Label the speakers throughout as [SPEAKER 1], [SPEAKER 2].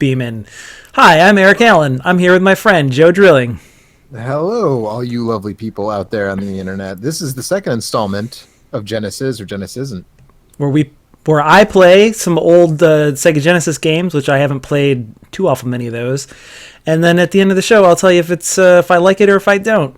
[SPEAKER 1] Beeman. Hi, I'm Eric Allen. I'm here with my friend, Joe Drilling.
[SPEAKER 2] Hello, all you lovely people out there on the internet. This is the second installment of Genesis or Genesisn't.
[SPEAKER 1] Where I play some old Sega Genesis games, which I haven't played too often many of those. And then at the end of the show, I'll tell you if I like it or if I don't,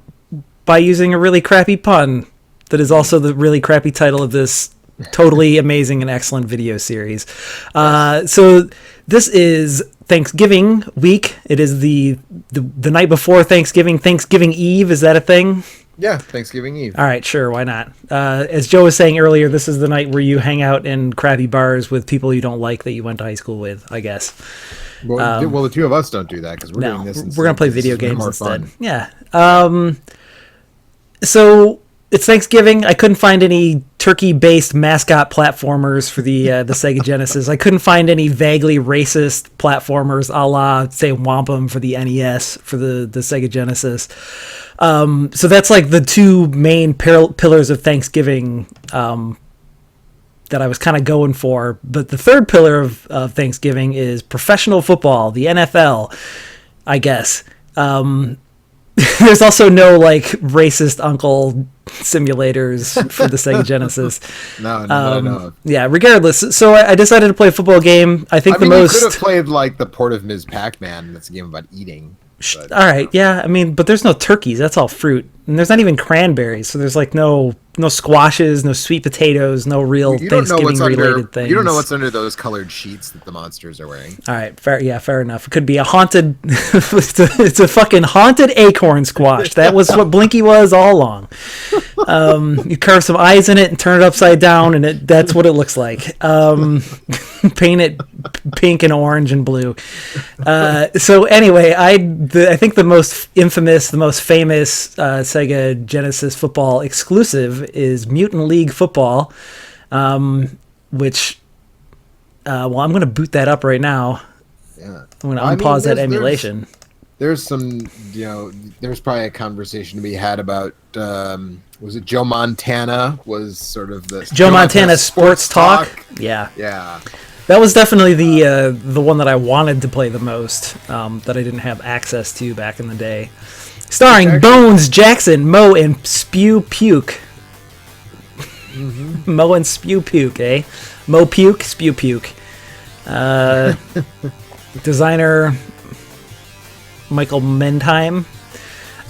[SPEAKER 1] by using a really crappy pun that is also the really crappy title of this totally amazing and excellent video series. So this is Thanksgiving week. It is the night before Thanksgiving. Thanksgiving Eve, is that a thing?
[SPEAKER 2] Yeah, Thanksgiving Eve.
[SPEAKER 1] All right, sure, why not? As Joe was saying earlier, this is the night where you hang out in crappy bars with people you don't like that you went to high school with, I guess.
[SPEAKER 2] Well, the two of us don't do that because we're doing this instead.
[SPEAKER 1] We're going to play video games instead.
[SPEAKER 2] Fun.
[SPEAKER 1] Yeah. So it's Thanksgiving. I couldn't find any turkey-based mascot platformers for the Sega Genesis. I couldn't find any vaguely racist platformers a la, say, Wampum for the NES for the Sega Genesis. So that's like the two main pillars of Thanksgiving that I was kind of going for. But the third pillar of Thanksgiving is professional football, the NFL, I guess. There's also no like racist uncle simulators for the Sega Genesis.
[SPEAKER 2] No.
[SPEAKER 1] Yeah, regardless. So I decided to play a football game. I think you could
[SPEAKER 2] have played like the Port of Ms. Pac-Man. That's a game about eating. But,
[SPEAKER 1] all right, yeah. I mean, but there's no turkeys. That's all fruit, and there's not even cranberries. So there's like no squashes, no sweet potatoes, no real Thanksgiving-related things.
[SPEAKER 2] You don't know what's under those colored sheets that the monsters are wearing.
[SPEAKER 1] All right, fair enough. It could be a haunted. it's a fucking haunted acorn squash. That was what Blinky was all along. You carve some eyes in it and turn it upside down, and that's what it looks like. Paint it pink and orange and blue. So anyway, I think the most infamous, the most famous Sega Genesis football exclusive is Mutant League football, which, I'm going to boot that up right now.
[SPEAKER 2] Yeah.
[SPEAKER 1] I'm going to unpause that emulation.
[SPEAKER 2] There's some, there's probably a conversation to be had about, was it Joe Montana was sort of the...
[SPEAKER 1] Joe Montana Sports Talk? Yeah.
[SPEAKER 2] Yeah.
[SPEAKER 1] That was definitely the one that I wanted to play the most, that I didn't have access to back in the day. Starring Bones Jackson, Mo, and Spew Puke. Mm-hmm. Mo and Spew Puke, eh? Mo Puke, Spew Puke. Designer Michael Mendheim.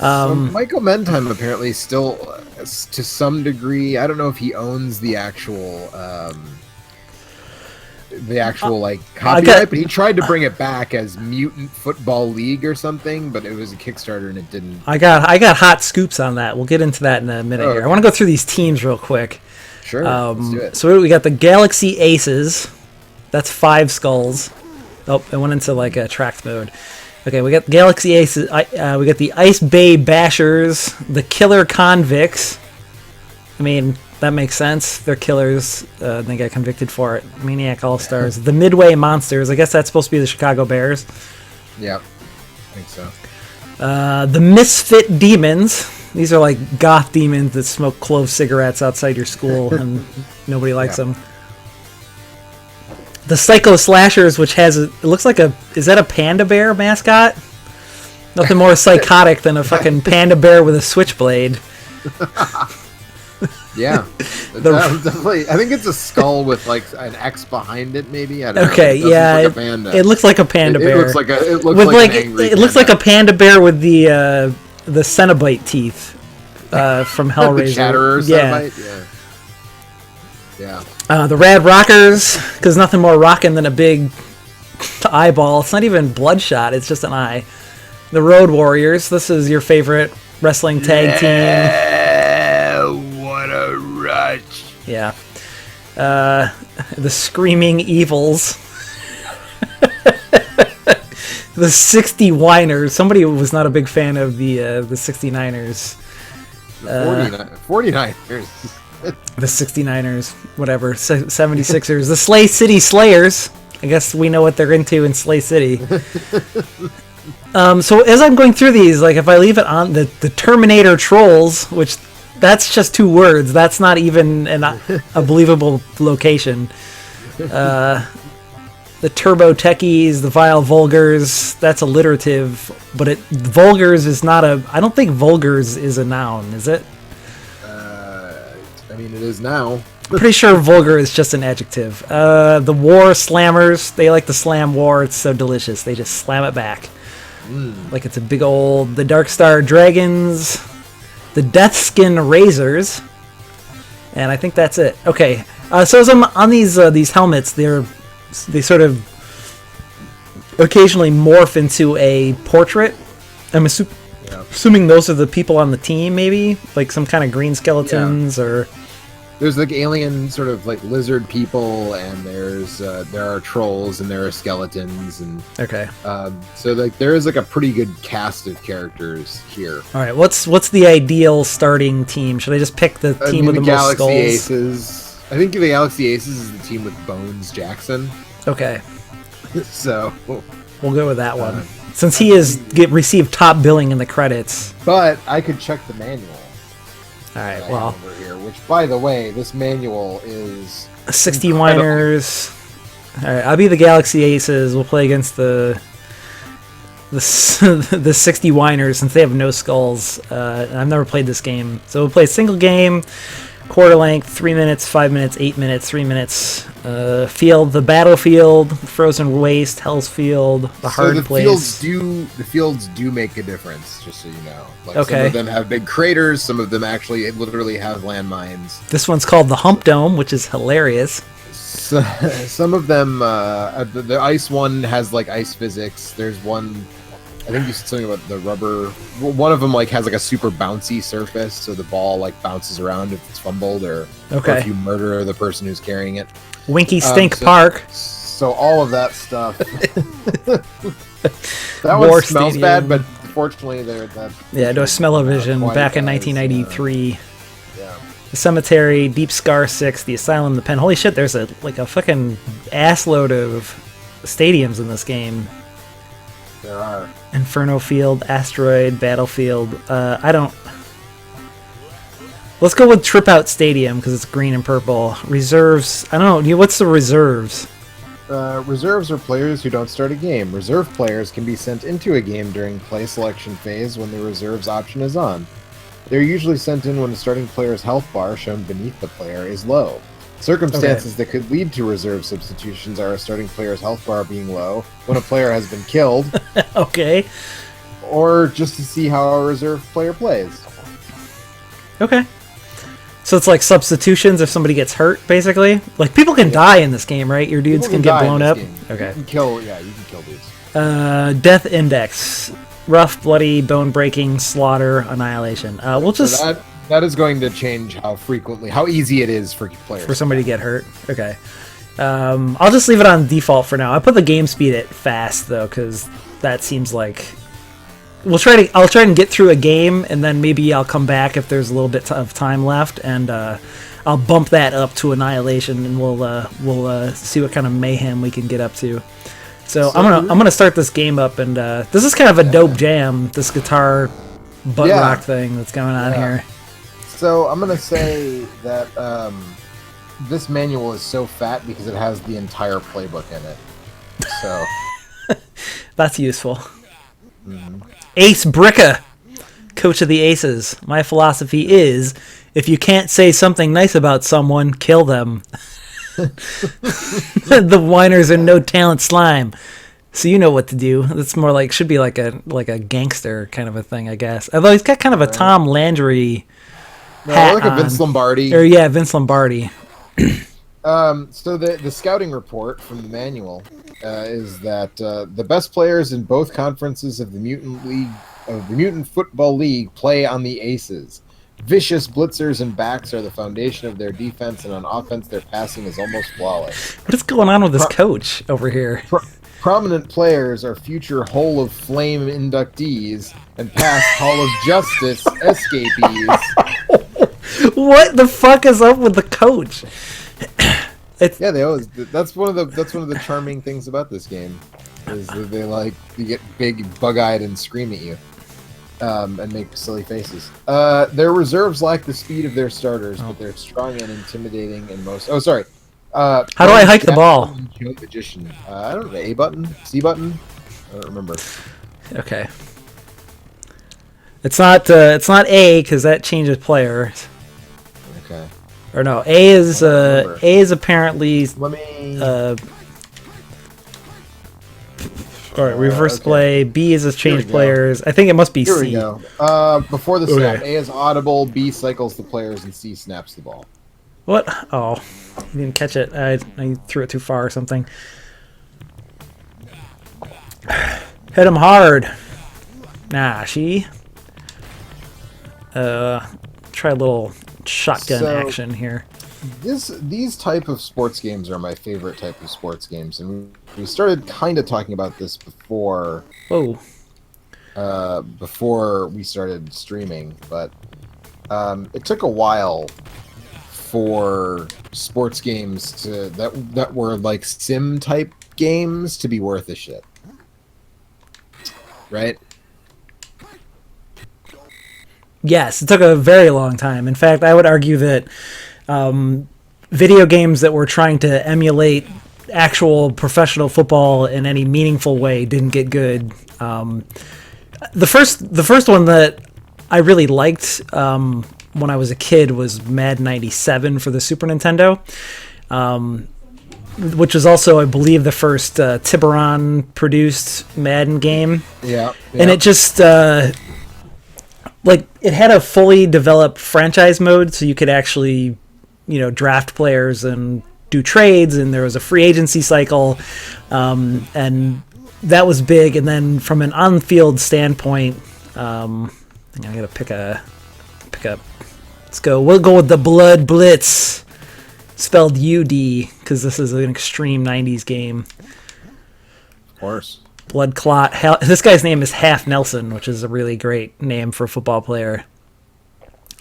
[SPEAKER 2] So Michael Mendheim apparently still, to some degree, I don't know if he owns the actual like copyright, but he tried to bring it back as Mutant Football League or something, but it was a Kickstarter and it didn't.
[SPEAKER 1] I got hot scoops on that. We'll get into that in a minute here. I want to go through these teams real quick.
[SPEAKER 2] Sure, let's do it.
[SPEAKER 1] So we got the Galaxy Aces. That's 5 skulls. Oh, it went into like a tracked mode. Okay, we got Galaxy Aces. We got the Ice Bay Bashers, the Killer Convicts. I mean, that makes sense. They're killers. They got convicted for it. Maniac All-Stars. The Midway Monsters. I guess that's supposed to be the Chicago Bears.
[SPEAKER 2] Yep, I think so.
[SPEAKER 1] The Misfit Demons. These are like goth demons that smoke clove cigarettes outside your school and nobody likes them. The Psycho Slashers, which has it looks like is that a panda bear mascot? Nothing more psychotic than a fucking panda bear with a switchblade.
[SPEAKER 2] Yeah, definitely. I think it's a skull with like an X behind it, maybe. I don't know.
[SPEAKER 1] It looks like a panda bear.
[SPEAKER 2] It looks like it
[SPEAKER 1] looks like a panda bear with the Cenobite teeth from Hellraiser.
[SPEAKER 2] The Chatterer Cenobite? Yeah.
[SPEAKER 1] The Rad Rockers, because nothing more rocking than a big eyeball. It's not even bloodshot, it's just an eye. The Road Warriors, this is your favorite wrestling tag
[SPEAKER 2] team. What a rush.
[SPEAKER 1] Yeah. The Screaming Evils. The 60 Whiners. Somebody was not a big fan of the 69ers.
[SPEAKER 2] The 49ers.
[SPEAKER 1] The 69ers, whatever, 76ers, the Slay City Slayers. I guess we know what they're into in Slay City. So as I'm going through these, like if I leave it on the Terminator Trolls, which that's just 2 words, that's not even a believable location. the Turbo Techies, the Vile Vulgars. That's alliterative, but Vulgars is not a... I don't think Vulgars is a noun, is it?
[SPEAKER 2] I mean, it is now.
[SPEAKER 1] I'm pretty sure vulgar is just an adjective. The War Slammers, they like to slam war. It's so delicious. They just slam it back. Like it's a big old... The Darkstar Dragons, the Deathskin Razors, and I think that's it. Okay, so as I'm on these helmets, they sort of occasionally morph into a portrait. I'm assuming those are the people on the team, maybe? Like some kind of green skeletons or...
[SPEAKER 2] There's like alien sort of like lizard people, and there are trolls and there are skeletons, and
[SPEAKER 1] okay.
[SPEAKER 2] So like there is like a pretty good cast of characters here.
[SPEAKER 1] All right, what's the ideal starting team? Should I just pick the team with the most
[SPEAKER 2] Galaxy
[SPEAKER 1] skulls?
[SPEAKER 2] Aces. I think the Galaxy Aces is the team with Bones Jackson.
[SPEAKER 1] Okay,
[SPEAKER 2] so
[SPEAKER 1] we'll go with that one since he received top billing in the credits.
[SPEAKER 2] But I could check the manual.
[SPEAKER 1] All right, well,
[SPEAKER 2] over here, which, by the way, this manual is
[SPEAKER 1] 60 whiners. All right, I'll be the Galaxy Aces. We'll play against the 60 whiners since they have no skulls. I've never played this game, so we'll play a single game, quarter length, 3 minutes, 5 minutes, 8 minutes, 3 minutes. Field, the battlefield, frozen waste, Hell's Field, the hard place.
[SPEAKER 2] The fields do make a difference, just so you know. Like
[SPEAKER 1] okay.
[SPEAKER 2] Some of them have big craters. Some of them actually literally have landmines.
[SPEAKER 1] This one's called the Hump Dome, which is hilarious.
[SPEAKER 2] So, some of them, the ice one has like ice physics. There's one, I think you said something about the rubber. One of them like has like a super bouncy surface, so the ball like bounces around if it's fumbled or if you murder the person who's carrying it.
[SPEAKER 1] Winky Stink Park.
[SPEAKER 2] So all of that stuff. That one smells bad, but fortunately
[SPEAKER 1] no smell-o-vision back in 1993.
[SPEAKER 2] Yeah.
[SPEAKER 1] The Cemetery, Deep Scar 6, the Asylum, the Pen. Holy shit, there's a fucking assload of stadiums in this game.
[SPEAKER 2] There are.
[SPEAKER 1] Inferno Field, Asteroid, Battlefield. Let's go with Trip Out Stadium because it's green and purple. Reserves. I don't know. What's the reserves?
[SPEAKER 2] Reserves are players who don't start a game. Reserve players can be sent into a game during play selection phase when the reserves option is on. They're usually sent in when the starting player's health bar, shown beneath the player, is low. Circumstances that could lead to reserve substitutions are a starting player's health bar being low, when a player has been killed,
[SPEAKER 1] okay,
[SPEAKER 2] or just to see how a reserve player plays.
[SPEAKER 1] Okay. So it's like substitutions if somebody gets hurt, basically? Like, people can die in this game, right? Your dudes can get blown up?
[SPEAKER 2] Game.
[SPEAKER 1] Okay.
[SPEAKER 2] You can kill dudes.
[SPEAKER 1] Death Index. Rough, bloody, bone-breaking, slaughter, annihilation. We'll just...
[SPEAKER 2] So that is going to change how easy it is for players.
[SPEAKER 1] For somebody to get hurt? Okay. I'll just leave it on default for now. I put the game speed at fast, though, because that seems like... I'll try and get through a game, and then maybe I'll come back if there's a little bit of time left, and I'll bump that up to annihilation, and we'll see what kind of mayhem we can get up to. So I'm gonna start this game up, and this is kind of a dope jam. This guitar butt rock thing that's going on here.
[SPEAKER 2] So I'm gonna say that this manual is so fat because it has the entire playbook in it. So
[SPEAKER 1] that's useful. Ace Bricka, coach of the Aces. My philosophy is, if you can't say something nice about someone, kill them. The whiners are no talent slime. So you know what to do. That's more like, should be like a gangster kind of a thing, I guess. Although he's got kind of a Tom Landry hat
[SPEAKER 2] like a Vince Lombardi.
[SPEAKER 1] Or yeah, Vince Lombardi.
[SPEAKER 2] So the scouting report from the manual is that the best players in both conferences of the Mutant Football League play on the Aces. Vicious blitzers and backs are the foundation of their defense, and on offense, their passing is almost flawless.
[SPEAKER 1] What is going on with this coach over here?
[SPEAKER 2] Prominent players are future Hall of Flame inductees and past Hall of Justice escapees.
[SPEAKER 1] What the fuck is up with the coach?
[SPEAKER 2] They always. That's one of the charming things about this game, is that you get big, bug-eyed, and scream at you, and make silly faces. Their reserves lack the speed of their starters, but they're strong and intimidating in most.
[SPEAKER 1] How do I hike the ball?
[SPEAKER 2] Magician. I don't know. A button? C button? I don't remember.
[SPEAKER 1] Okay. It's not A because that changes players.
[SPEAKER 2] Okay.
[SPEAKER 1] Or no, A is apparently.
[SPEAKER 2] Let me.
[SPEAKER 1] All right, reverse
[SPEAKER 2] okay.
[SPEAKER 1] play. B is change players. I think it must be
[SPEAKER 2] Here
[SPEAKER 1] C.
[SPEAKER 2] we go. Before the snap,
[SPEAKER 1] Okay.
[SPEAKER 2] A is audible, B cycles the players, and C snaps the ball.
[SPEAKER 1] What? Oh, you didn't catch it. I threw it too far or something. Hit him hard. Nah, she. Try a little shotgun action here.
[SPEAKER 2] These type of sports games are my favorite type of sports games, and we started kind of talking about this before.
[SPEAKER 1] Whoa.
[SPEAKER 2] Before we started streaming, but it took a while for sports games that were like sim type games to be worth a shit, right?
[SPEAKER 1] Yes, it took a very long time. In fact, I would argue that video games that were trying to emulate actual professional football in any meaningful way didn't get good. The first one that I really liked when I was a kid was Madden 97 for the Super Nintendo, which was also, I believe, the first Tiburon-produced Madden game.
[SPEAKER 2] Yeah.
[SPEAKER 1] And it just... it had a fully developed franchise mode, so you could actually, draft players and do trades, and there was a free agency cycle, and that was big. And then from an on-field standpoint, I gotta pick up. Let's go. We'll go with the Blood Blitz, spelled UD, because this is an extreme '90s game.
[SPEAKER 2] Of course.
[SPEAKER 1] Blood Clot. This guy's name is Half Nelson, which is a really great name for a football player.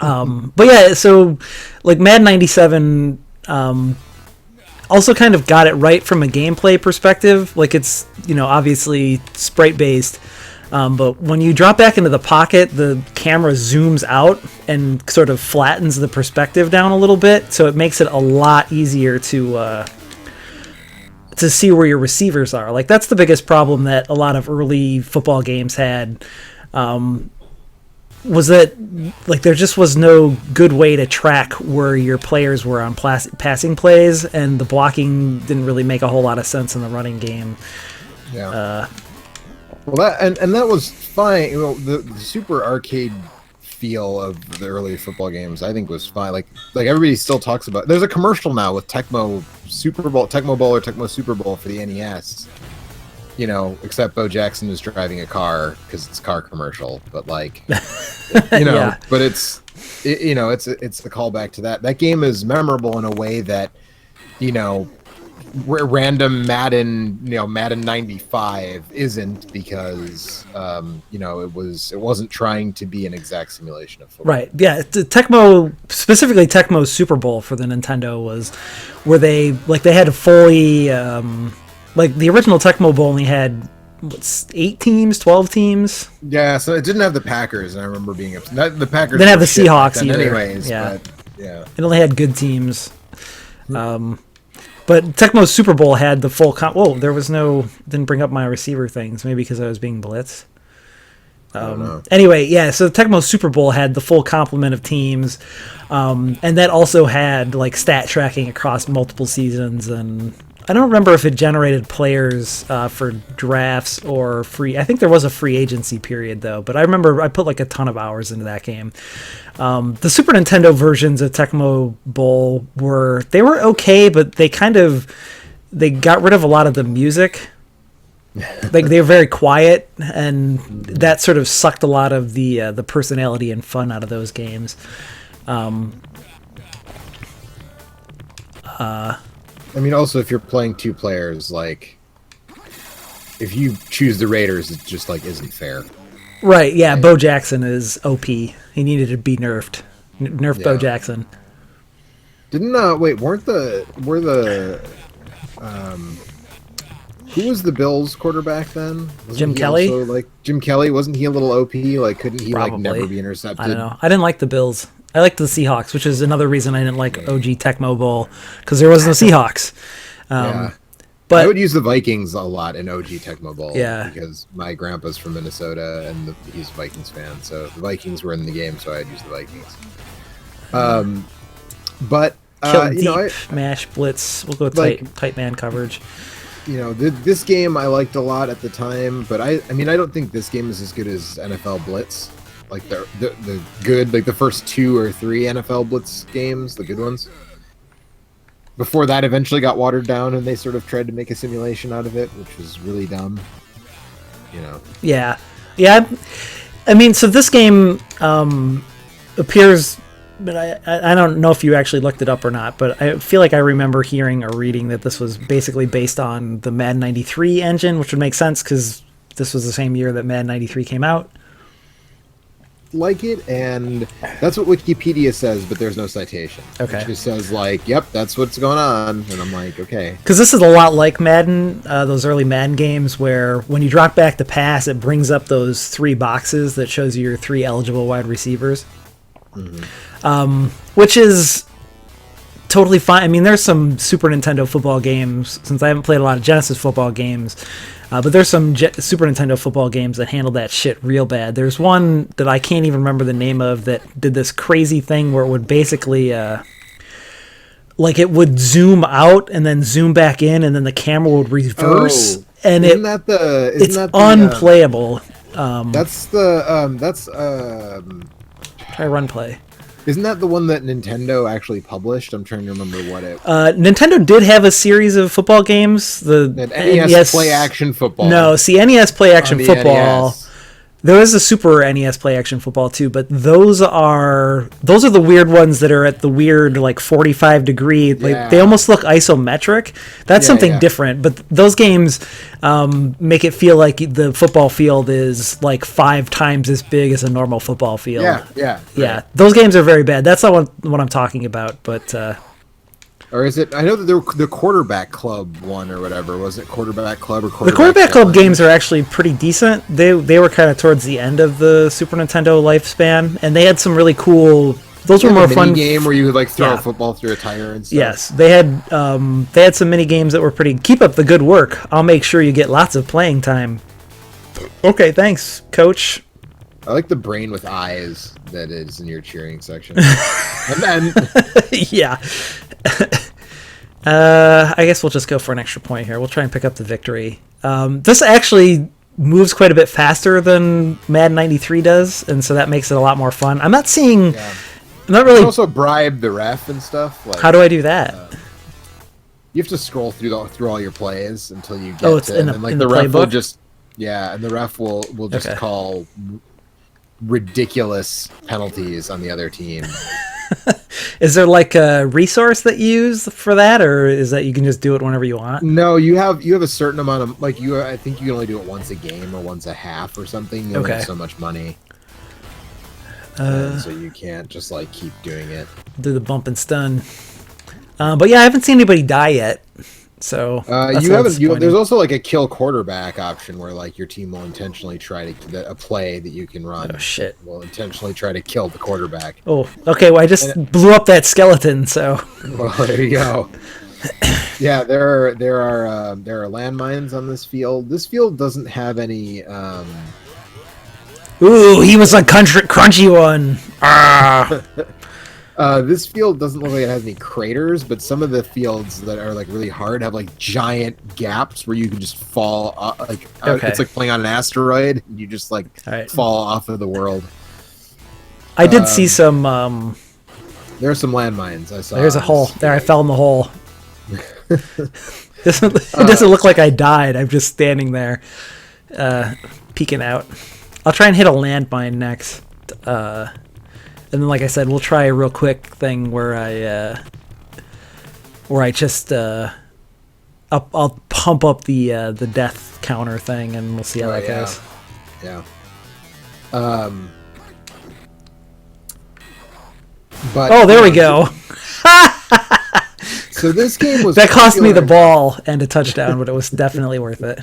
[SPEAKER 1] But yeah, so like Madden 97 also kind of got it right from a gameplay perspective. Like it's, obviously sprite based. But when you drop back into the pocket, the camera zooms out and sort of flattens the perspective down a little bit. So it makes it a lot easier to see where your receivers are. Like that's the biggest problem that a lot of early football games had, was that like there just was no good way to track where your players were on passing plays, and the blocking didn't really make a whole lot of sense in the running game.
[SPEAKER 2] Yeah. Well, that was fine. The super arcade feel of the early football games, I think, was fine. Like everybody still talks about. There's a commercial now with Tecmo Bowl or Tecmo Super Bowl for the NES. Except Bo Jackson is driving a car because it's a car commercial. But
[SPEAKER 1] Yeah.
[SPEAKER 2] but it's the callback to that. That game is memorable in a way that, random Madden, Madden 95 isn't, because it wasn't trying to be an exact simulation of football.
[SPEAKER 1] Right. Yeah. Tecmo, specifically Tecmo Super Bowl for the Nintendo, was where they had a fully the original Tecmo Bowl only had 8 teams, 12 teams.
[SPEAKER 2] Yeah. So it didn't have the Packers, and I remember being upset. The Packers
[SPEAKER 1] didn't have the Seahawks either.
[SPEAKER 2] Anyways,
[SPEAKER 1] yeah.
[SPEAKER 2] But, yeah.
[SPEAKER 1] It only had good teams. But Tecmo Super Bowl had the full didn't bring up my receiver things, maybe because I was being blitzed. Anyway, yeah, so Tecmo Super Bowl had the full complement of teams, and that also had like stat tracking across multiple seasons, and I don't remember if it generated players for drafts or free. I think there was a free agency period though, but I remember I put like a ton of hours into that game. The Super Nintendo versions of Tecmo Bowl were okay, but they got rid of a lot of the music. Like they were very quiet, and that sort of sucked a lot of the personality and fun out of those games.
[SPEAKER 2] Also, if you're playing 2 players, like if you choose the Raiders, it just isn't fair.
[SPEAKER 1] Right? Yeah, Bo Jackson is OP. He needed to be nerfed. Nerf Bo Jackson.
[SPEAKER 2] Didn't who was the Bills quarterback then?
[SPEAKER 1] Jim Kelly?
[SPEAKER 2] Also, Jim Kelly, wasn't he a little OP? Couldn't he
[SPEAKER 1] Probably.
[SPEAKER 2] never be intercepted?
[SPEAKER 1] I don't know. I didn't like the Bills. I liked the Seahawks, which is another reason I didn't like OG Tecmo Bowl, because there was no Seahawks.
[SPEAKER 2] Yeah.
[SPEAKER 1] But
[SPEAKER 2] I would use the Vikings a lot in OG Tecmo Bowl.
[SPEAKER 1] Yeah.
[SPEAKER 2] Because my grandpa's from Minnesota and he's a Vikings fan. So the Vikings were in the game, so I'd use the Vikings. But
[SPEAKER 1] Kill Deep,
[SPEAKER 2] you know,
[SPEAKER 1] Mash, Blitz. We'll go with
[SPEAKER 2] like,
[SPEAKER 1] tight man coverage.
[SPEAKER 2] You know, this game I liked a lot at the time, but I mean, I don't think this game is as good as NFL Blitz. Like the good, like the first 2 or 3 NFL Blitz games, the good ones. Before that eventually got watered down and they sort of tried to make a simulation out of it, which was really dumb. You know.
[SPEAKER 1] Yeah. I mean, so this game appears, but I don't know if you actually looked it up or not, but I feel like I remember hearing or reading that this was basically based on the Madden 93 engine, which would make sense because this was the same year that Madden 93 came out.
[SPEAKER 2] Like it, and that's what Wikipedia says, but there's no citation.
[SPEAKER 1] Okay.
[SPEAKER 2] It just says like, yep, that's what's going on, and I'm like, okay.
[SPEAKER 1] Because this is a lot like Madden, those early Madden games where when you drop back to pass, it brings up those 3 boxes that shows you your 3 eligible wide receivers, which is totally fine. I mean, there's some Super Nintendo football games, since I haven't played a lot of Genesis football games, but there's some Super Nintendo football games that handle that shit real bad. There's one that I can't even remember the name of that did this crazy thing where it would basically, like it would zoom out and then zoom back in, and then the camera would reverse, and it's unplayable. Try run play.
[SPEAKER 2] Isn't that the one that Nintendo actually published? I'm trying to remember what it.
[SPEAKER 1] Nintendo did have a series of football games. The
[SPEAKER 2] NES Play Action Football.
[SPEAKER 1] No, see, NES Play Action Football.
[SPEAKER 2] NES.
[SPEAKER 1] There is a Super NES Play Action Football too, but those are the weird ones that are at the weird like 45 degree. Like they almost look isometric. That's something different. But those games make it feel like the football field is like 5 times as big as a normal football field. Yeah. Those games are very bad. That's not what I'm talking about. But
[SPEAKER 2] or is it? I know that the Quarterback Club one or whatever. Was it Quarterback Club or Quarterback?
[SPEAKER 1] The Quarterback Club games are actually pretty decent. They were kind of towards the end of the Super Nintendo lifespan, and they had some really cool. Those were more fun.
[SPEAKER 2] Game where you would like throw a football through a tire and stuff.
[SPEAKER 1] Yes, they had some mini games that were pretty. Keep up the good work. I'll make sure you get lots of playing time. Okay, thanks, Coach.
[SPEAKER 2] I like the brain with eyes that is in your cheering section. And then
[SPEAKER 1] yeah. I guess we'll just go for an extra point here. We'll try and pick up the victory. This actually moves quite a bit faster than Madden 93 does, and so that makes it a lot more fun. I'm not seeing... I'm not really...
[SPEAKER 2] You can also bribe the ref and stuff. Like,
[SPEAKER 1] how do I do that?
[SPEAKER 2] You have to scroll through all your plays until you get
[SPEAKER 1] to...
[SPEAKER 2] and like the ref will just... Yeah, and the ref will just call ridiculous penalties on the other team.
[SPEAKER 1] Is there like a resource that you use for that, or is that you can just do it whenever you want?
[SPEAKER 2] No, you have a certain amount of like I think you can only do it once a game or once a half or something. You only have so much money, so you can't just like keep doing it.
[SPEAKER 1] Do the bump and stun, but yeah, I haven't seen anybody die yet. So
[SPEAKER 2] you haven't. There's also like a kill quarterback option where like your team will intentionally try to a play that you can run.
[SPEAKER 1] Oh shit!
[SPEAKER 2] Will intentionally try to kill the quarterback.
[SPEAKER 1] Oh, okay. Well, I just blew up that skeleton. So.
[SPEAKER 2] Well, there you go. Yeah, there are landmines on this field. This field doesn't have any.
[SPEAKER 1] Ooh, he was a crunchy one. Ah.
[SPEAKER 2] This field doesn't look like it has any craters, but some of the fields that are like really hard have like giant gaps where you can just fall. It's like playing on an asteroid. You just like fall off of the world.
[SPEAKER 1] I did see some.
[SPEAKER 2] There are some landmines. I saw.
[SPEAKER 1] There's a hole. There, I fell in the hole. It doesn't look like I died. I'm just standing there, peeking out. I'll try and hit a landmine next. And then, like I said, we'll try a real quick thing where I just I'll pump up the death counter thing, and we'll see how that goes.
[SPEAKER 2] Yeah. But
[SPEAKER 1] there we go.
[SPEAKER 2] So this game was
[SPEAKER 1] that cost me the ball and a touchdown, but it was definitely worth it.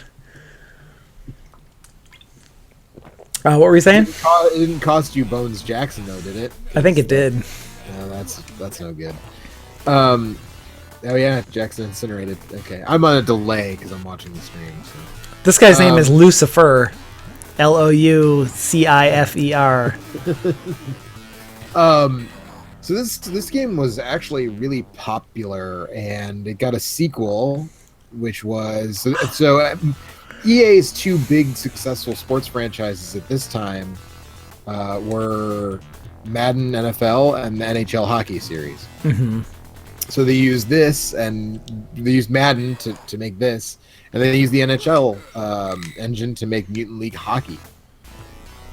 [SPEAKER 1] What were you saying?
[SPEAKER 2] It didn't cost you Bones Jackson though, did it?
[SPEAKER 1] I think it did.
[SPEAKER 2] No, that's no good. Oh yeah, Jackson incinerated. Okay, I'm on a delay because I'm watching the stream. So.
[SPEAKER 1] This guy's name is Lucifer, Loucifer.
[SPEAKER 2] So this game was actually really popular, and it got a sequel, which was EA's two big successful sports franchises at this time were Madden NFL and the NHL hockey series.
[SPEAKER 1] Mm-hmm.
[SPEAKER 2] So they used this, and they used Madden to make this, and they used the NHL engine to make Mutant League hockey,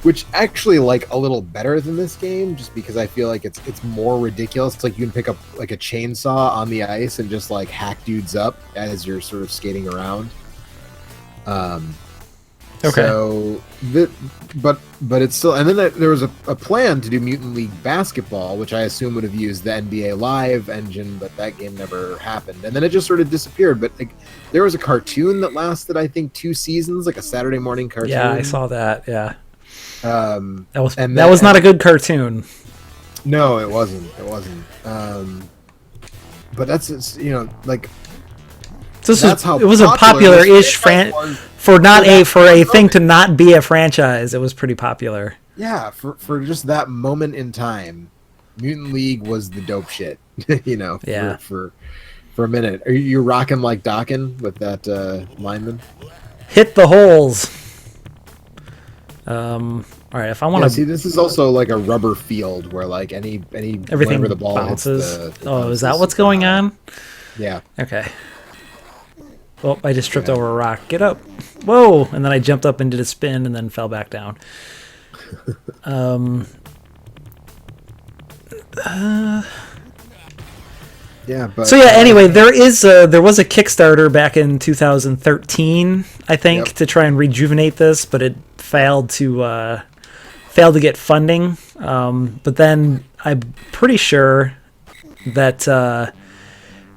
[SPEAKER 2] which actually like a little better than this game, just because I feel like it's more ridiculous. It's like you can pick up like a chainsaw on the ice and just like hack dudes up as you're sort of skating around.
[SPEAKER 1] Okay.
[SPEAKER 2] So, but it's still, and then there was a plan to do Mutant League basketball, which I assume would have used the NBA Live engine, but that game never happened, and then it just sort of disappeared. But like, there was a cartoon that lasted, I think, 2 seasons, like a Saturday morning cartoon.
[SPEAKER 1] Yeah, I saw that. Yeah.
[SPEAKER 2] That
[SPEAKER 1] was not a good cartoon.
[SPEAKER 2] No, it wasn't. But that's like.
[SPEAKER 1] It was a popular-ish for a thing to not be a franchise. It was pretty popular.
[SPEAKER 2] Yeah, for just that moment in time, Mutant League was the dope shit.
[SPEAKER 1] Yeah.
[SPEAKER 2] For a minute. Are you rocking like Dockin with that lineman?
[SPEAKER 1] Hit the holes. All right, if I want to
[SPEAKER 2] see, this is also like a rubber field where like everything whenever the ball
[SPEAKER 1] bounces.
[SPEAKER 2] Hits
[SPEAKER 1] Is that what's going on?
[SPEAKER 2] Yeah.
[SPEAKER 1] Okay. Well, I just tripped over a rock. Get up. Whoa! And then I jumped up and did a spin and then fell back down.
[SPEAKER 2] Yeah, but
[SPEAKER 1] so yeah. Anyway, there was a Kickstarter back in 2013, I think, to try and rejuvenate this, but it failed to get funding. But then I'm pretty sure that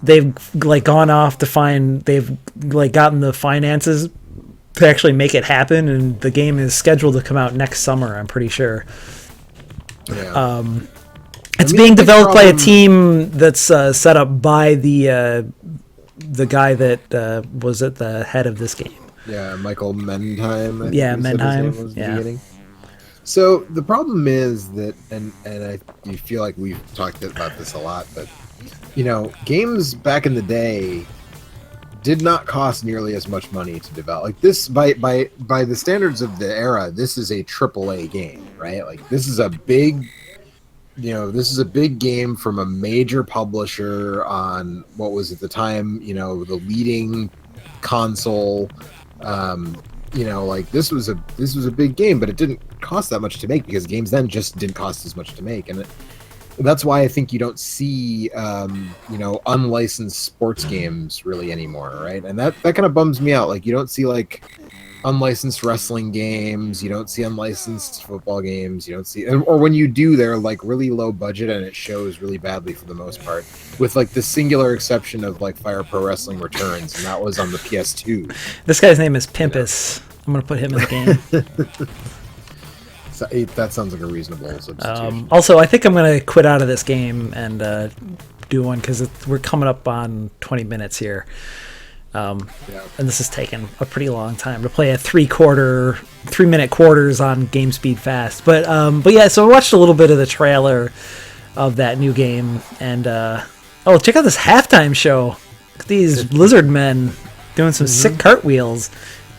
[SPEAKER 1] they've like gone off to find they've like gotten the finances to actually make it happen, and the game is scheduled to come out next summer. I'm pretty sure.
[SPEAKER 2] Yeah.
[SPEAKER 1] It's being developed by a team that's set up by the guy that was at the head of this game.
[SPEAKER 2] Yeah, Michael Mendheim.
[SPEAKER 1] Mendheim. Yeah.
[SPEAKER 2] So the problem is that, and I feel like we've talked about this a lot, but games back in the day did not cost nearly as much money to develop. Like this, by the standards of the era, this is a AAA game, right? Like this is a big game from a major publisher on what was at the time, the leading console. Like this was a big game, but it didn't cost that much to make because games then just didn't cost as much to make, and that's why I think you don't see unlicensed sports games really anymore, right? And that kind of bums me out. Like you don't see like unlicensed wrestling games, you don't see unlicensed football games, you don't see, or when you do, they're like really low budget and it shows really badly for the most part, with like the singular exception of like Fire Pro Wrestling Returns, and that was on the PS2.
[SPEAKER 1] This guy's name is Pimpus. I'm gonna put him in the game.
[SPEAKER 2] So, that sounds like a reasonable substitution.
[SPEAKER 1] Also, I think I'm gonna quit out of this game and do one because we're coming up on 20 minutes here. And this has taken a pretty long time to play a 3-minute quarters on game speed fast. But yeah, so I watched a little bit of the trailer of that new game, and check out this halftime show. Look at these lizard men doing some sick cartwheels.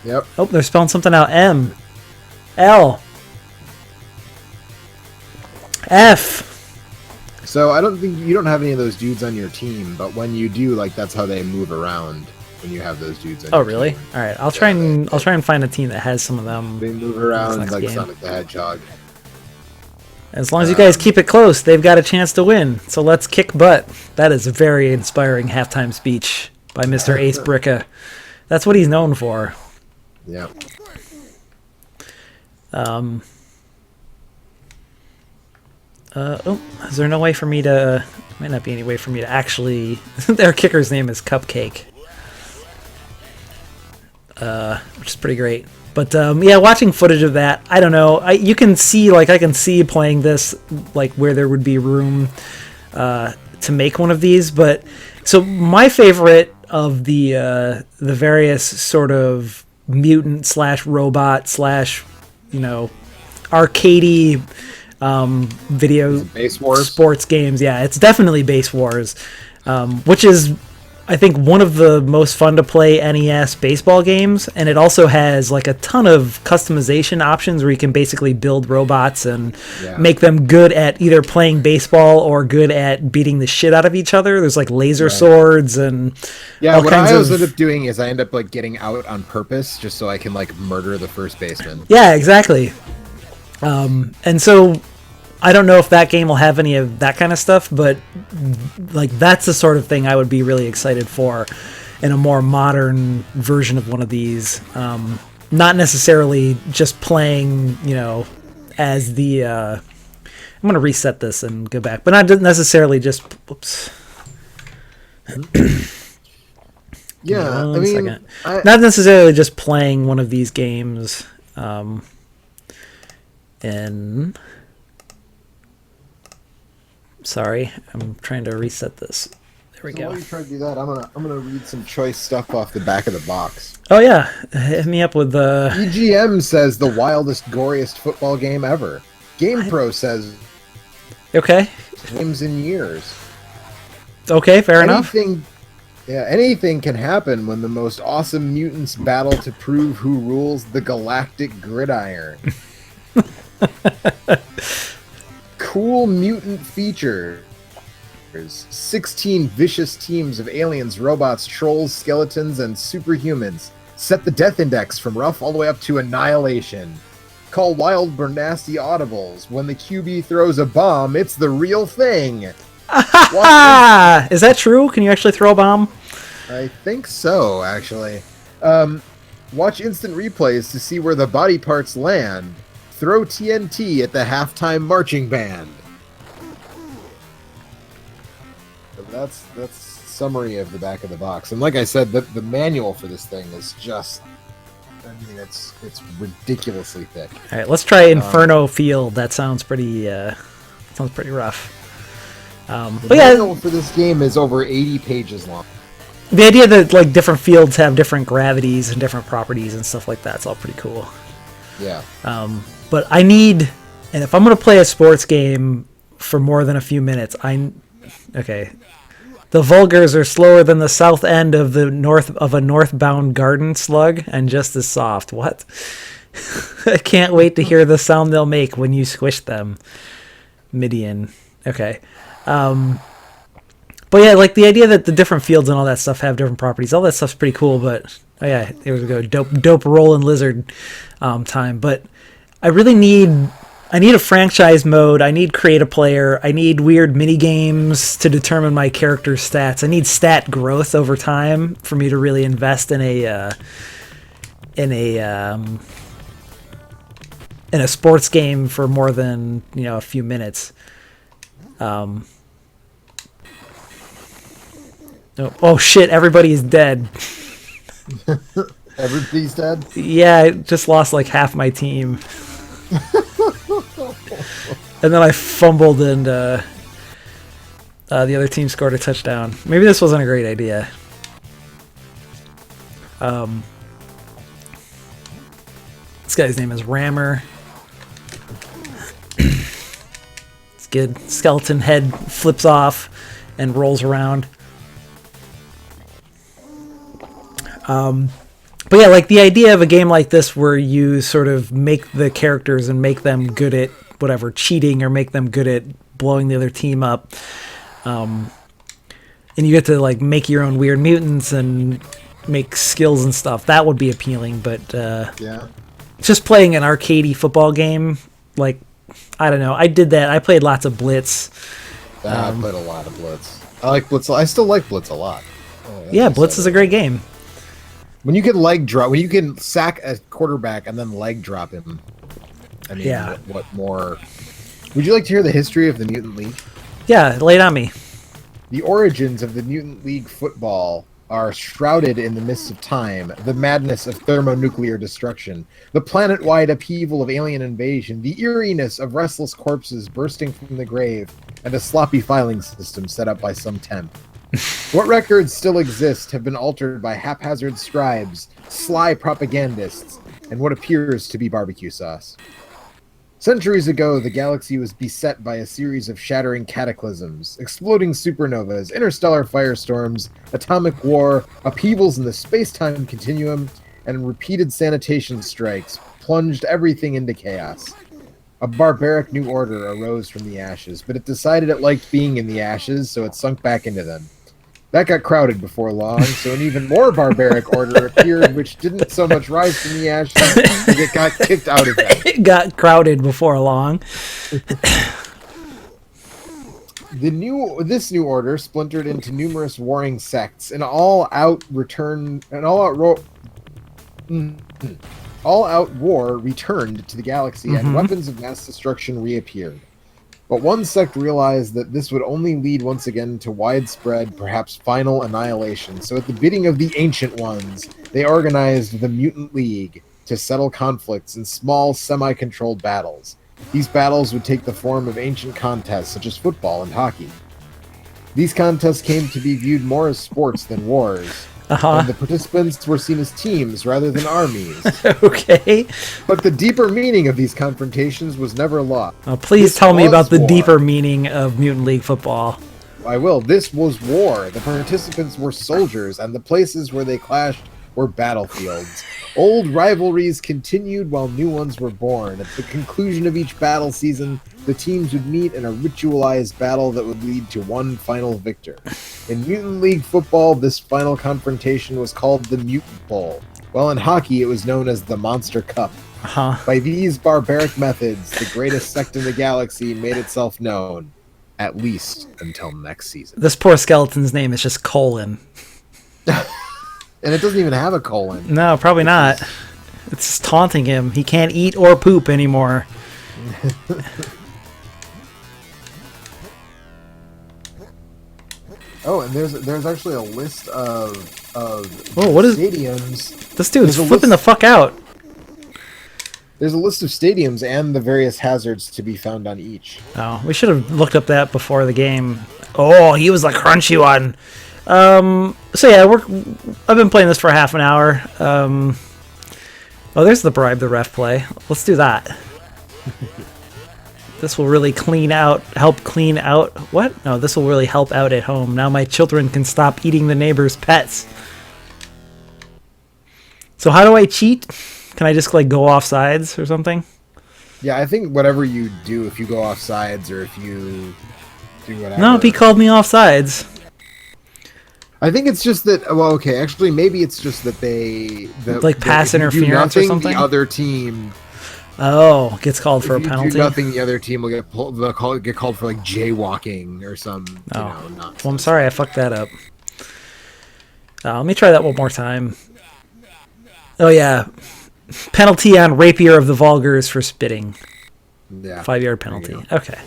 [SPEAKER 2] Yep.
[SPEAKER 1] Oh, they're spelling something out. M, L, F.
[SPEAKER 2] So I don't think you don't have any of those dudes on your team, but when you do, like that's how they move around. When you have those dudes on your
[SPEAKER 1] really?
[SPEAKER 2] team.
[SPEAKER 1] All right, I'll try and find a team that has some of them.
[SPEAKER 2] They move around like
[SPEAKER 1] game.
[SPEAKER 2] Sonic the Hedgehog.
[SPEAKER 1] As long as you guys keep it close, they've got a chance to win. So let's kick butt. That is a very inspiring halftime speech by Mr. Ace Bricka. That's what he's known for.
[SPEAKER 2] Yeah.
[SPEAKER 1] Is there no way for me to... Might not be any way for me to actually... Their kicker's name is Cupcake. Which is pretty great. But yeah, watching footage of that, I don't know. You can see, like, I can see playing this, like, where there would be room to make one of these. But so my favorite of the various sort of mutant slash robot slash, you know, arcadey video
[SPEAKER 2] Base Wars?
[SPEAKER 1] sports games. Yeah, it's definitely Base Wars, which is, I think, one of the most fun to play NES baseball games, and it also has like a ton of customization options where you can basically build robots and make them good at either playing baseball or good at beating the shit out of each other. There's like laser swords and all
[SPEAKER 2] what
[SPEAKER 1] kinds
[SPEAKER 2] I always
[SPEAKER 1] of...
[SPEAKER 2] end up doing is I end up like getting out on purpose just so I can like murder the first baseman.
[SPEAKER 1] Yeah, exactly. And so I don't know if that game will have any of that kind of stuff, but like that's the sort of thing I would be really excited for in a more modern version of one of these. Not necessarily just playing, you know, as the I'm going to reset this and go back, but not necessarily just whoops.
[SPEAKER 2] Yeah, I mean,
[SPEAKER 1] not necessarily just playing one of these games in... Sorry, I'm trying to reset this. There we go.
[SPEAKER 2] While you try to do that, I'm gonna read some choice stuff off the back of the box.
[SPEAKER 1] Oh yeah, hit me up with the...
[SPEAKER 2] EGM says the wildest, goriest football game ever. GamePro says
[SPEAKER 1] okay,
[SPEAKER 2] games in years.
[SPEAKER 1] Okay, fair enough.
[SPEAKER 2] Yeah, anything can happen when the most awesome mutants battle to prove who rules the galactic gridiron. Cool mutant features. 16 vicious teams of aliens, robots, trolls, skeletons, and superhumans. Set the death index from rough all the way up to annihilation. Call wild nasty audibles. When the QB throws a bomb, it's the real thing.
[SPEAKER 1] Is that true? Can you actually throw a bomb?
[SPEAKER 2] I think so, actually. Watch instant replays to see where the body parts land. Throw TNT at the halftime marching band. That's summary of the back of the box. And like I said, the manual for this thing is just... I mean, it's ridiculously thick.
[SPEAKER 1] All right, let's try Inferno Field. That sounds pretty rough.
[SPEAKER 2] The manual for this game is over 80 pages long.
[SPEAKER 1] The idea that like different fields have different gravities and different properties and stuff like that's all pretty cool.
[SPEAKER 2] Yeah.
[SPEAKER 1] But I need, and if I'm going to play a sports game for more than a few minutes, okay. The Vulgars are slower than the south end of a northbound garden slug and just as soft. What? I can't wait to hear the sound they'll make when you squish them. Midian. Okay. But yeah, like the idea that the different fields and all that stuff have different properties, all that stuff's pretty cool, but oh yeah, there we go. Dope rolling lizard time. But I really need a franchise mode. I need create a player. I need weird mini games to determine my character's stats. I need stat growth over time for me to really invest in a sports game for more than, you know, a few minutes. Oh shit! Everybody is dead.
[SPEAKER 2] Everybody's dead?
[SPEAKER 1] Yeah, I just lost like half my team. And then I fumbled and the other team scored a touchdown. Maybe this wasn't a great idea. This guy's name is Rammer. It's good. Skeleton head flips off and rolls around. But yeah, like the idea of a game like this where you sort of make the characters and make them good at whatever, cheating, or make them good at blowing the other team up. And you get to like make your own weird mutants and make skills and stuff. That would be appealing, but
[SPEAKER 2] yeah,
[SPEAKER 1] just playing an arcadey football game, like, I don't know. I did that. I played lots of Blitz.
[SPEAKER 2] I played a lot of Blitz. I like Blitz. I still like Blitz a lot.
[SPEAKER 1] Yeah, Blitz is a great game.
[SPEAKER 2] When you can leg drop, when you can sack a quarterback and then leg drop him, I mean,
[SPEAKER 1] yeah.
[SPEAKER 2] What more? Would you like to hear the history of the Mutant League?
[SPEAKER 1] Yeah, lay it on me.
[SPEAKER 2] The origins of the Mutant League football are shrouded in the mists of time, the madness of thermonuclear destruction, the planet-wide upheaval of alien invasion, the eeriness of restless corpses bursting from the grave, and a sloppy filing system set up by some temp. What records still exist have been altered by haphazard scribes, sly propagandists, and what appears to be barbecue sauce. Centuries ago, the galaxy was beset by a series of shattering cataclysms, exploding supernovas, interstellar firestorms, atomic war, upheavals in the space-time continuum, and repeated sanitation strikes plunged everything into chaos. A barbaric new order arose from the ashes, but it decided it liked being in the ashes, so it sunk back into them. That got crowded before long, so an even more barbaric order appeared, which didn't so much rise from the ashes as it got kicked out of them.
[SPEAKER 1] It got crowded before long.
[SPEAKER 2] This new order splintered into numerous warring sects, and all-out war returned to the galaxy, and weapons of mass destruction reappeared. But one sect realized that this would only lead once again to widespread, perhaps final annihilation. So at the bidding of the Ancient Ones, they organized the Mutant League to settle conflicts in small, semi-controlled battles. These battles would take the form of ancient contests, such as football and hockey. These contests came to be viewed more as sports than wars. And the participants were seen as teams rather than armies.
[SPEAKER 1] Okay.
[SPEAKER 2] But the deeper meaning of these confrontations was never lost.
[SPEAKER 1] Please tell me about the deeper meaning of Mutant League football.
[SPEAKER 2] I will. This was war. The participants were soldiers, and the places where they clashed were battlefields. Old rivalries continued while new ones were born. At the conclusion of each battle season, the teams would meet in a ritualized battle that would lead to one final victor. In Mutant League football, this final confrontation was called the Mutant Bowl, while in hockey it was known as the Monster Cup. By these barbaric methods, the greatest sect in the galaxy made itself known, at least until next season.
[SPEAKER 1] This poor skeleton's name is just Colon.
[SPEAKER 2] And it doesn't even have a colon.
[SPEAKER 1] No, probably not. It's just taunting him. He can't eat or poop anymore.
[SPEAKER 2] Oh, and there's actually a list of
[SPEAKER 1] what is
[SPEAKER 2] stadiums.
[SPEAKER 1] This dude's flipping the fuck out.
[SPEAKER 2] There's a list of stadiums and the various hazards to be found on each.
[SPEAKER 1] Oh, we should have looked up that before the game. Oh, he was the crunchy one. So yeah, I've been playing this for half an hour. Oh, there's the bribe the ref play. Let's do that. This will really help clean out. What? No, this will really help out at home. Now my children can stop eating the neighbor's pets. So how do I cheat? Can I just go off sides or something?
[SPEAKER 2] Yeah, I think whatever you do, if you go off sides or if you do whatever.
[SPEAKER 1] No, he called me off sides.
[SPEAKER 2] I think it's just that. Well, okay, actually, maybe it's just that
[SPEAKER 1] pass interference or something.
[SPEAKER 2] The other team.
[SPEAKER 1] Oh, gets called for a penalty.
[SPEAKER 2] If you do nothing, the other team will get called for jaywalking or some.
[SPEAKER 1] Well, I'm sorry, I fucked that up. Let me try that one more time. Oh yeah, penalty on Rapier of the Vulgars for spitting.
[SPEAKER 2] Yeah,
[SPEAKER 1] 5-yard penalty. Okay.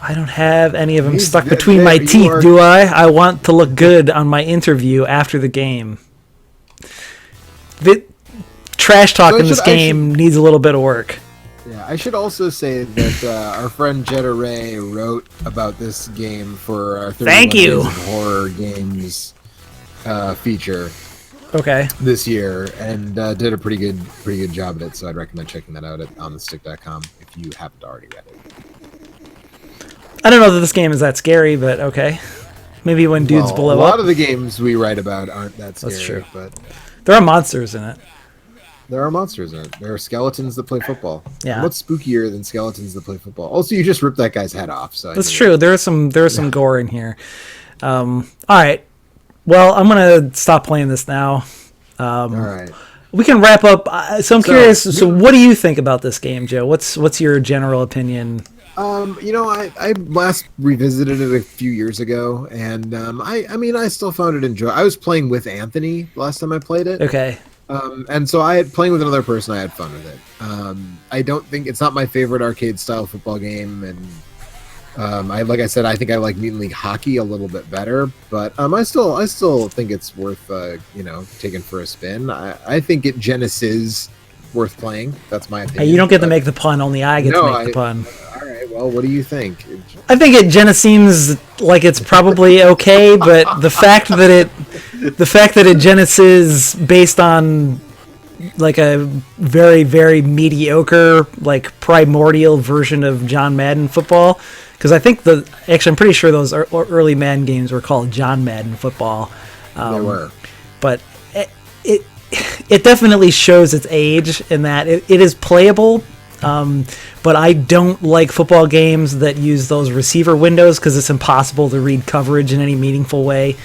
[SPEAKER 1] I don't have any of them stuck between my teeth, do I? I want to look good on my interview after the game. The trash talk in this game needs a little bit of work.
[SPEAKER 2] Yeah, I should also say that our friend Jetta Ray wrote about this game for our 31 Days of Horror Games feature.
[SPEAKER 1] Okay.
[SPEAKER 2] This year, and did a pretty good job at it. So I'd recommend checking that out at onthestick.com if you haven't already read it.
[SPEAKER 1] I don't know that this game is that scary, but okay. Maybe when dudes blow up.
[SPEAKER 2] A lot of the games we write about aren't that scary.
[SPEAKER 1] That's true.
[SPEAKER 2] But
[SPEAKER 1] there are monsters in it.
[SPEAKER 2] There are monsters in it. There are skeletons that play football.
[SPEAKER 1] Yeah.
[SPEAKER 2] And what's spookier than skeletons that play football? Also, you just ripped that guy's head off. So
[SPEAKER 1] that's true. There's some gore in here. All right. Well, I'm gonna stop playing this now.
[SPEAKER 2] All right.
[SPEAKER 1] We can wrap up. So I'm curious. So what do you think about this game, Joe? What's your general opinion?
[SPEAKER 2] I last revisited it a few years ago, and I still found it enjoyable. I was playing with Anthony last time I played it.
[SPEAKER 1] Okay.
[SPEAKER 2] And so playing with another person, I had fun with it. I don't think it's not my favorite arcade style football game, and Like I said, I think I like Mutant League Hockey a little bit better, but I still think it's worth taking for a spin. I think Genesis worth playing. That's my opinion.
[SPEAKER 1] Hey, you don't get to make the pun. Only I get to make the pun.
[SPEAKER 2] All right. Well, what do you think?
[SPEAKER 1] I think it seems like it's probably okay, but the fact that it Genesis based on like a very, very mediocre, like primordial version of John Madden football. Because I think I'm pretty sure those early Madden games were called John Madden football.
[SPEAKER 2] They were.
[SPEAKER 1] But it definitely shows its age in that it is playable. But I don't like football games that use those receiver windows because it's impossible to read coverage in any meaningful way.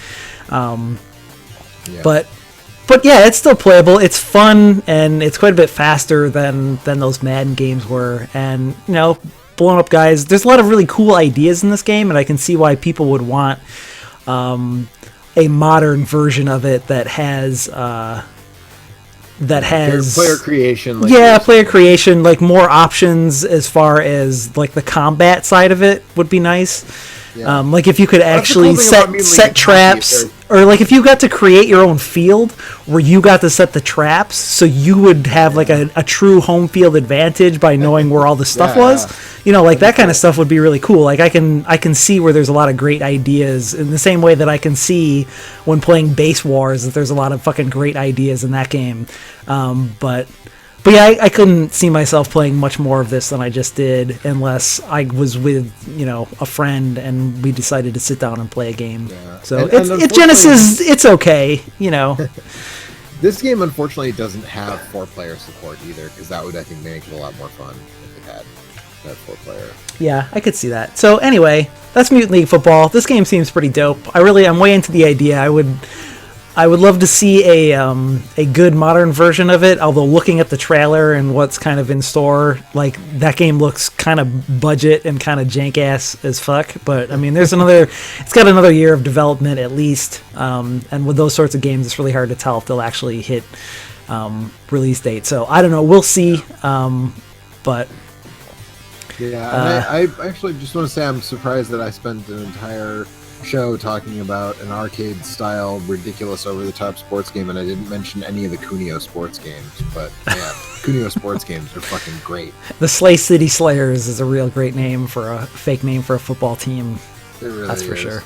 [SPEAKER 1] But yeah, it's still playable. It's fun, and it's quite a bit faster than those Madden games were. And, blown up guys, there's a lot of really cool ideas in this game, and I can see why people would want a modern version of it that has
[SPEAKER 2] player creation.
[SPEAKER 1] Player creation, like more options as far as like the combat side of it would be nice. Yeah. Like if you could actually set traps, or like if you got to create your own field where you got to set the traps, so you would have like a true home field advantage by knowing where all the stuff was. Like that kind of stuff would be really cool. Like I can see where there's a lot of great ideas in the same way that I can see when playing Base Wars that there's a lot of fucking great ideas in that game. But yeah, I couldn't see myself playing much more of this than I just did unless I was with, a friend and we decided to sit down and play a game. Yeah. So it's Genesis, it's okay,
[SPEAKER 2] This game, unfortunately, doesn't have 4-player support either, because that would, I think, make it a lot more fun if it had that 4-player.
[SPEAKER 1] Yeah, I could see that. So anyway, that's Mutant League Football. This game seems pretty dope. I'm way into the idea. I would love to see a good modern version of it, although looking at the trailer and what's kind of in store, like that game looks kind of budget and kind of jank-ass as fuck. But I mean, it's got another year of development at least. And with those sorts of games, it's really hard to tell if they'll actually hit release date. So I don't know. We'll see. But
[SPEAKER 2] yeah, and I actually just want to say I'm surprised that I spent an entire show talking about an arcade-style, ridiculous, over-the-top sports game, and I didn't mention any of the Kunio sports games. But yeah, Kunio sports games are fucking great.
[SPEAKER 1] The Slay City Slayers is a real great name for a fake name for a football team.
[SPEAKER 2] It really
[SPEAKER 1] That's for
[SPEAKER 2] is.
[SPEAKER 1] sure.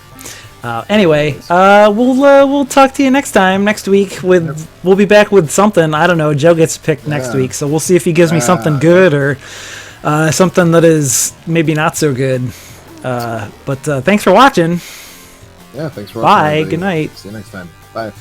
[SPEAKER 1] Anyway, we'll talk to you next week. We'll be back with something. I don't know. Joe gets picked next week, so we'll see if he gives me something good or something that is maybe not so good. But thanks for watching.
[SPEAKER 2] Yeah, thanks for watching.
[SPEAKER 1] Bye.
[SPEAKER 2] Everybody.
[SPEAKER 1] Good night.
[SPEAKER 2] See you next time. Bye.